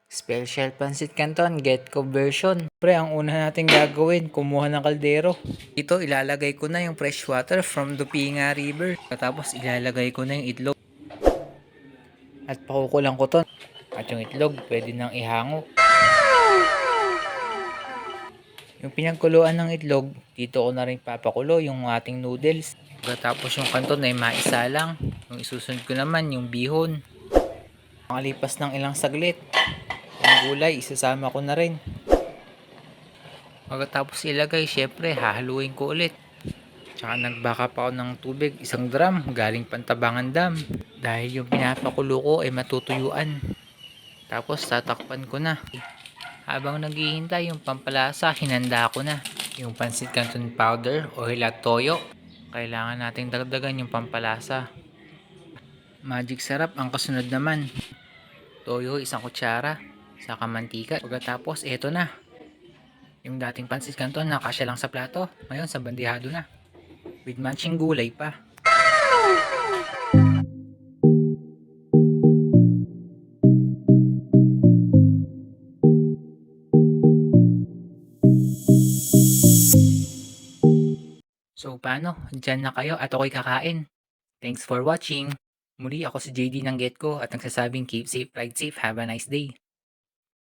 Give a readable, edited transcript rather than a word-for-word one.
Special Pancit Canton, get ko version. Pre, ang una natin gagawin, kumuha ng kaldero. Ito, ilalagay ko na yung fresh water from Dupinga River. Tapos ilalagay ko na yung itlog. At pakukulang ko to. At yung itlog, pwede nang ihango. Yung pinagkuluan ng itlog, dito ko na rin papakulo yung ating noodles. Tapos yung kanton ay maisa lang. Yung isusunod ko naman yung bihon. Makalipas ng ilang saglit, yung gulay isasama ko na rin. Pagkatapos ilagay, syempre hahaluin ko ulit. Tsaka nagbaka pa ako ng tubig, 1 drum galing Pantabangan Dam. Dahil yung pinapakulo ko ay matutuyuan. Tapos tatakpan ko na. Habang naghihintay yung pampalasa, hinanda ko na yung pancit canton powder o hilat toyo. Kailangan nating dagdagan yung pampalasa. Magic sarap ang kasunod naman. Toyo 1 kutsara, saka mantika. Pagkatapos eto na. Yung dating pancit canton nakasya lang sa plato, ngayon sa bandihado na. With matching gulay pa. So paano? Diyan na kayo at ako'y kakain. Thanks for watching. Muli ako si JD ng Getco at nagsasabing keep safe, ride safe, have a nice day.